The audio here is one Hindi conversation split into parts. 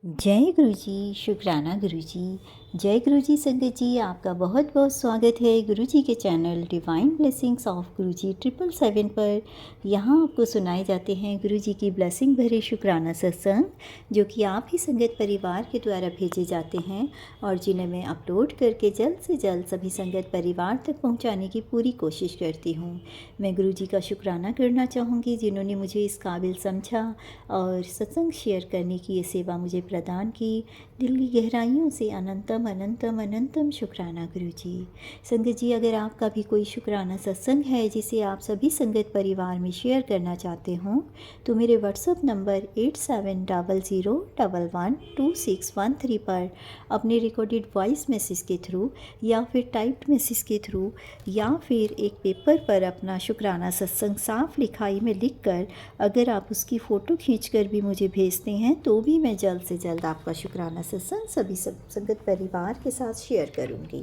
जय गुरु जी, शुक्राना गुरु जी। जय गुरु जी संगत जी, आपका बहुत बहुत स्वागत है गुरु जी के चैनल डिवाइन ब्लेसिंग्स ऑफ गुरु जी 777 पर। यहाँ आपको सुनाए जाते हैं गुरु जी की ब्लेसिंग भरे शुक्राना सत्संग, जो कि आप ही संगत परिवार के द्वारा भेजे जाते हैं और जिन्हें मैं अपलोड करके जल्द से जल्द सभी संगत परिवार तक पहुँचाने की पूरी कोशिश करती हूँ। मैं गुरु जी का शुक्राना करना चाहूँगी जिन्होंने मुझे इस काबिल समझा और सत्संग शेयर करने की ये सेवा मुझे प्रदान की। दिल की गहराइयों से अनंतम अनंतम अनंतम शुक्राना गुरु जी। संगत जी, अगर आपका भी कोई शुक्राना सत्संग है जिसे आप सभी संगत परिवार में शेयर करना चाहते हों तो मेरे व्हाट्सएप नंबर 8700112613 पर अपने रिकॉर्डेड वॉइस मैसेज के थ्रू या फिर टाइप्ड मैसेज के थ्रू या फिर एक पेपर पर अपना शुक्राना सत्संग साफ लिखाई में लिखकर अगर आप उसकी फ़ोटो खींचकर भी मुझे भेजते हैं तो भी मैं जल्द से जल्द आपका शुक्राना सत्संग सभी संगत परिवार के साथ शेयर करूंगी।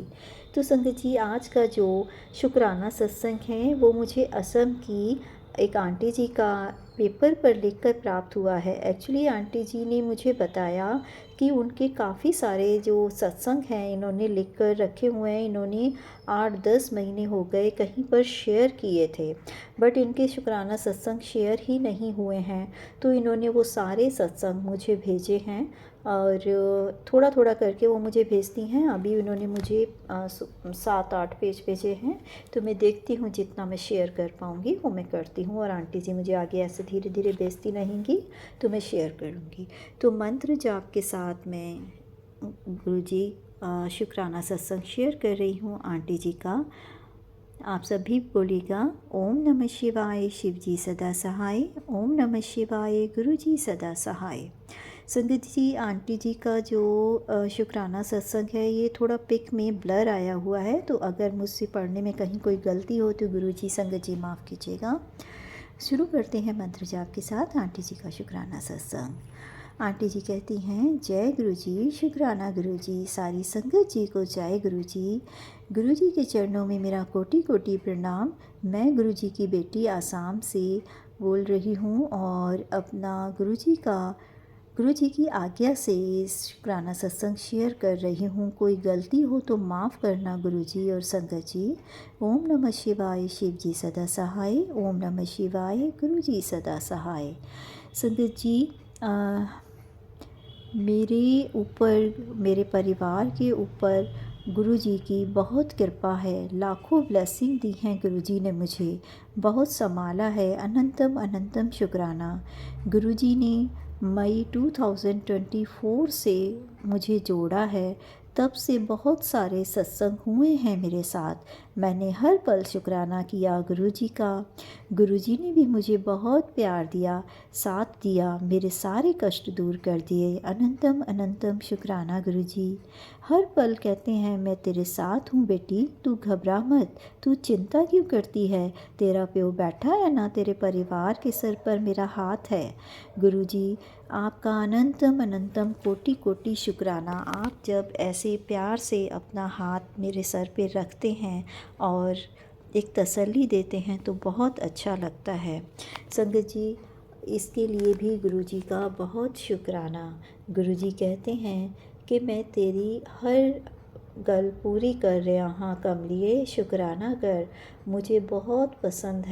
तो संगत जी, आज का जो शुक्राना सत्संग है वो मुझे असम की एक आंटी जी का पेपर पर लिखकर प्राप्त हुआ है। एक्चुअली आंटी जी ने मुझे बताया कि उनके काफ़ी सारे जो सत्संग हैं इन्होंने लिख कर रखे हुए हैं। इन्होंने 8-10 महीने हो गए कहीं पर शेयर किए थे, बट इनके शुक्राना सत्संग शेयर ही नहीं हुए हैं। तो इन्होंने वो सारे सत्संग मुझे भेजे हैं और थोड़ा थोड़ा करके वो मुझे भेजती हैं। अभी उन्होंने मुझे 7-8 पेज भेजे हैं, तो मैं देखती हूँ जितना मैं शेयर कर पाऊँगी वो मैं करती हूँ। और आंटी जी मुझे आगे ऐसे धीरे धीरे भेजती रहेंगी तो मैं शेयर करूँगी। तो मंत्र जाप के साथ मैं गुरु जी शुक्राना सत्संग शेयर कर रही हूँ आंटी जी का। आप सभी बोलिएगा, ओम नमः शिवाय, शिव जी सदा सहाय। ओम नमः शिवाय, गुरु जी सदा सहाय। संगत जी, आंटी जी का जो शुक्राना सत्संग है ये थोड़ा पिक में ब्लर आया हुआ है, तो अगर मुझसे पढ़ने में कहीं कोई गलती हो तो गुरु जी संगत जी माफ़ कीजिएगा। शुरू करते हैं मंत्र जाप के साथ आंटी जी का शुक्राना सत्संग। आंटी जी कहती हैं, जय गुरु जी, शुक्राना गुरु जी, सारी संगत जी को जय गुरु जी। गुरु जी के चरणों में मेरा कोटि कोटि प्रणाम। मैं गुरु जी की बेटी आसाम से बोल रही हूँ और अपना गुरु जी की आज्ञा से शुक्राना सत्संग शेयर कर रही हूँ। कोई गलती हो तो माफ़ करना गुरु जी और संगत जी। ओम नमः शिवाय, शिव जी सदा सहाय। ओम नमः शिवाय, गुरु जी सदा सहाय। संगत जी, मेरे ऊपर, मेरे परिवार के ऊपर गुरु जी की बहुत कृपा है। लाखों ब्लेसिंग दी हैं गुरु जी ने, मुझे बहुत संभाला है। अनंतम अनंतम शुक्राना। गुरु जी ने मई 2024 से मुझे जोड़ा है, तब से बहुत सारे सत्संग हुए हैं मेरे साथ। मैंने हर पल शुक्राना किया गुरु जी का। गुरु जी ने भी मुझे बहुत प्यार दिया, साथ दिया, मेरे सारे कष्ट दूर कर दिए। अनंतम अनंतम शुक्राना गुरु जी। हर पल कहते हैं, मैं तेरे साथ हूँ बेटी, तू घबरा मत, तू चिंता क्यों करती है, तेरा प्यो बैठा है ना, तेरे परिवार के सर पर मेरा हाथ है। गुरु जी, आपका अनंतम अनंतम कोटि कोटि शुक्राना। आप जब ऐसे प्यार से अपना हाथ मेरे सर पे रखते हैं और एक तसल्ली देते हैं तो बहुत अच्छा लगता है। संगत जी, इसके लिए भी गुरु जी का बहुत शुक्राना। गुरु जी कहते हैं कि मैं तेरी हर गल पूरी कर रहा हाँ कमलिए, शुक्राना कर, मुझे बहुत पसंद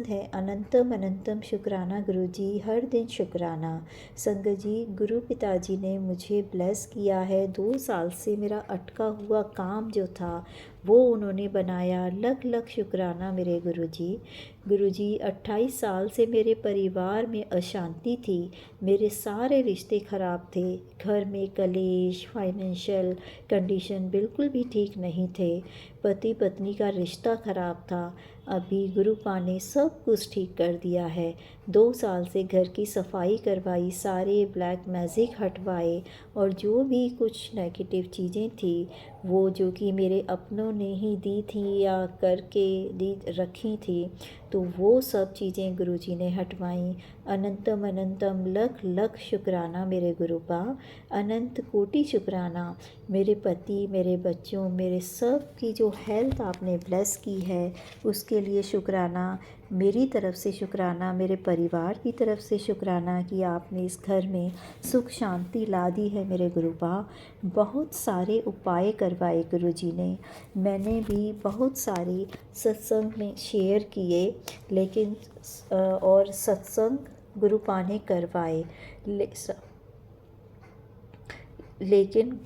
है। अनंतम अनंतम शुक्राना गुरु जी, हर दिन शुक्राना। संगत जी, गुरु पिताजी ने मुझे ब्लेस किया है। 2 साल से मेरा अटका हुआ काम जो था वो उन्होंने बनाया। लख लख शुक्राना मेरे गुरु जी। गुरु जी, 28 साल से मेरे परिवार में अशांति थी, मेरे सारे रिश्ते ख़राब थे, घर में कलेश, फाइनेंशियल कंडीशन बिल्कुल भी ठीक नहीं थे, पति पत्नी का रिश्ता ख़राब था। अभी गुरुपा ने सब कुछ ठीक कर दिया है। 2 साल से घर की सफाई करवाई, सारे ब्लैक मैजिक हटवाए और जो भी कुछ नेगेटिव चीज़ें थी वो जो कि मेरे अपनों ने ही दी थी या करके दी रखी थी, तो वो सब चीज़ें गुरुजी ने हटवाई। अनंतम अनंतम लख लख शुक्राना मेरे गुरुपा। अनंत कोटि शुक्राना मेरे पति, मेरे बच्चों, मेरे सब की जो हेल्थ आपने ब्लेस की है उसके लिए शुक्राना। मेरी तरफ़ से शुक्राना, मेरे परिवार की तरफ़ से शुक्राना कि आपने इस घर में सुख शांति ला दी है मेरे गुरुपा। बहुत सारे उपाय करवाए गुरुजी ने, मैंने भी बहुत सारे सत्संग में शेयर किए, लेकिन और सत्संग गुरुपा ने करवाए, लेकिन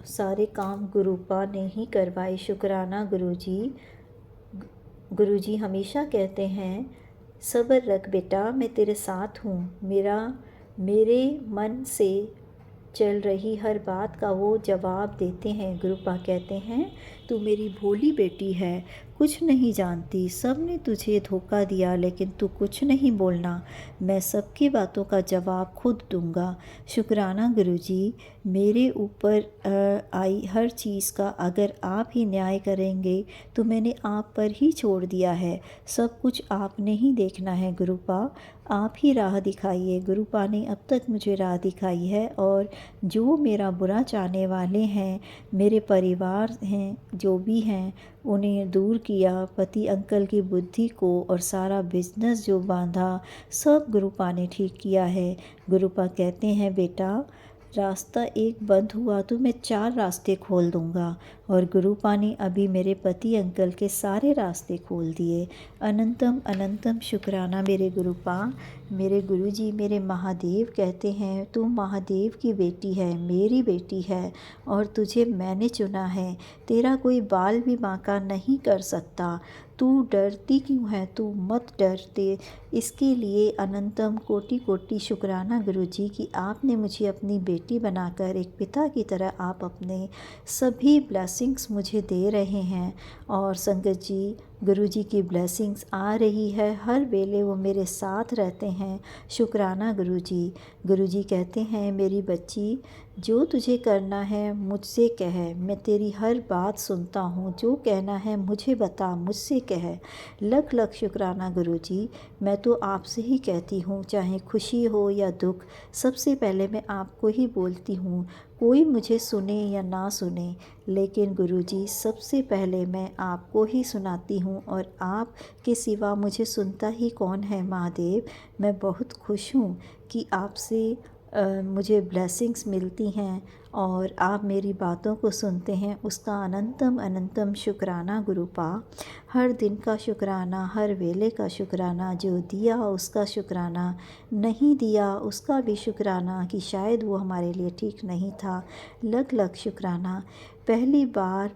सारे काम गुरुपा ने ही करवाए। शुक्राना गुरुजी। गुरुजी हमेशा कहते हैं, सब्र रख बेटा, मैं तेरे साथ हूँ। मेरे मन से चल रही हर बात का वो जवाब देते हैं। गुरुपा कहते हैं, तू मेरी भोली बेटी है, कुछ नहीं जानती, सब ने तुझे धोखा दिया, लेकिन तू कुछ नहीं बोलना, मैं सबकी बातों का जवाब खुद दूंगा। शुक्राना गुरुजी, मेरे ऊपर आई हर चीज़ का अगर आप ही न्याय करेंगे तो मैंने आप पर ही छोड़ दिया है, सब कुछ आपने ही देखना है गुरुपा, आप ही राह दिखाइए। गुरुपा ने अब तक मुझे राह दिखाई है, और जो मेरा बुरा चाहने वाले हैं, मेरे परिवार हैं, जो भी हैं, उन्हें दूर किया। पति अंकल की बुद्धि को और सारा बिजनेस जो बांधा, सब गुरुपा ने ठीक किया है। गुरुपा कहते हैं, बेटा रास्ता एक बंद हुआ तो मैं 4 रास्ते खोल दूंगा, और गुरुपा ने अभी मेरे पति अंकल के सारे रास्ते खोल दिए। अनंतम अनंतम शुक्राना मेरे गुरुपा। मेरे गुरुजी, मेरे महादेव कहते हैं, तू महादेव की बेटी है, मेरी बेटी है, और तुझे मैंने चुना है, तेरा कोई बाल भी बांका नहीं कर सकता। तू डरती क्यों है? तू मत डरते। इसके लिए अनंतम कोटि कोटि शुक्राना गुरुजी कि आपने मुझे अपनी बेटी बनाकर एक पिता की तरह आप अपने सभी ब्लेसिंग्स मुझे दे रहे हैं। और संगत जी, गुरुजी की ब्लेसिंग्स आ रही है, हर वेले वो मेरे साथ रहते हैं। शुक्राना गुरुजी। गुरुजी कहते हैं, मेरी बच्ची, जो तुझे करना है मुझसे कह, मैं तेरी हर बात सुनता हूँ, जो कहना है मुझे बता, मुझसे कह। लख लख शुक्राना गुरुजी। मैं तो आपसे ही कहती हूँ, चाहे खुशी हो या दुख, सबसे पहले मैं आपको ही बोलती हूँ, कोई मुझे सुने या ना सुने, लेकिन गुरुजी सबसे पहले मैं आपको ही सुनाती हूँ, और आप के सिवा मुझे सुनता ही कौन है महादेव। मैं बहुत खुश हूँ कि आपसे मुझे ब्लेसिंग्स मिलती हैं और आप मेरी बातों को सुनते हैं, उसका अनंतम अनंतम शुक्राना गुरुपा। हर दिन का शुक्राना, हर वेले का शुक्राना, जो दिया उसका शुक्राना, नहीं दिया उसका भी शुक्राना कि शायद वो हमारे लिए ठीक नहीं था। लख लख शुक्राना। पहली बार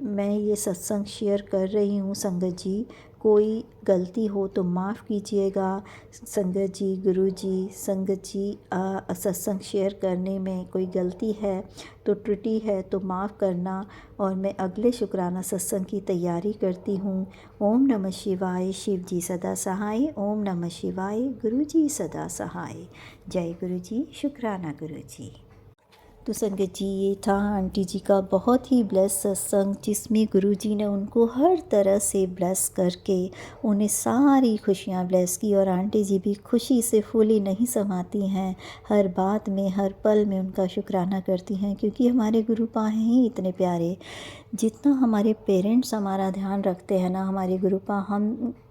मैं ये सत्संग शेयर कर रही हूँ संगत जी, कोई गलती हो तो माफ़ कीजिएगा संगत जी। गुरुजी, संगत जी, सत्संग शेयर करने में कोई गलती है तो त्रुटि है तो माफ़ करना, और मैं अगले शुक्राना सत्संग की तैयारी करती हूँ। ओम नमः शिवाय। शिव जी सदा सहाय। ओम नमः शिवाय। गुरुजी सदा सहाय। जय गुरुजी। शुक्राना गुरुजी। तो संगत जी, ये था आंटी जी का बहुत ही ब्लेस सत्संग, जिसमें गुरुजी ने उनको हर तरह से ब्लेस करके उन्हें सारी खुशियाँ ब्लेस की, और आंटी जी भी खुशी से फूली नहीं समाती हैं, हर बात में हर पल में उनका शुक्राना करती हैं, क्योंकि हमारे गुरुपा हैं ही इतने प्यारे। जितना हमारे पेरेंट्स हमारा ध्यान रखते हैं ना, हमारे गुरुपा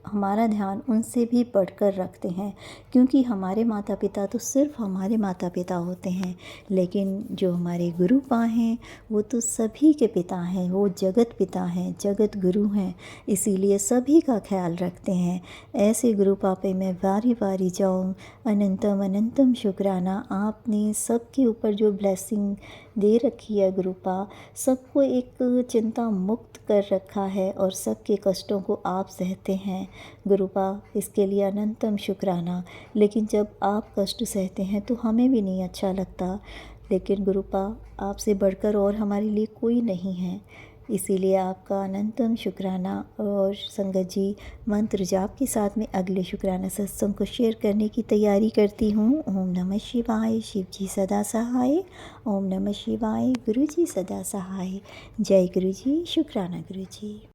हमारा ध्यान उनसे भी बढ़कर रखते हैं, क्योंकि हमारे माता पिता तो सिर्फ हमारे माता पिता होते हैं, लेकिन जो हमारे गुरुपा हैं वो तो सभी के पिता हैं, वो जगत पिता हैं, जगत गुरु हैं, इसीलिए सभी का ख्याल रखते हैं। ऐसे गुरुपा पे मैं बारी बारी जाऊँ। अनंतम अनंतम शुक्राना, आपने सबके ऊपर जो ब्लेसिंग दे रखी है गुरुपा, सबको एक चिंता मुक्त कर रखा है, और सबके कष्टों को आप सहते हैं गुरुपा, इसके लिए अनंतम शुक्राना। लेकिन जब आप कष्ट सहते हैं तो हमें भी नहीं अच्छा लगता, लेकिन गुरुपा आपसे बढ़कर और हमारे लिए कोई नहीं है, इसीलिए आपका अनंतम शुक्राना। और संगत जी, मंत्र जाप के साथ में अगले शुक्राना सत्संग को शेयर करने की तैयारी करती हूँ। ओम नमः शिवाय। शिव जी सदा सहाय। ओम नमः शिवाय। गुरु जी सदा सहाय। जय गुरु जी। शुक्राना गुरु जी।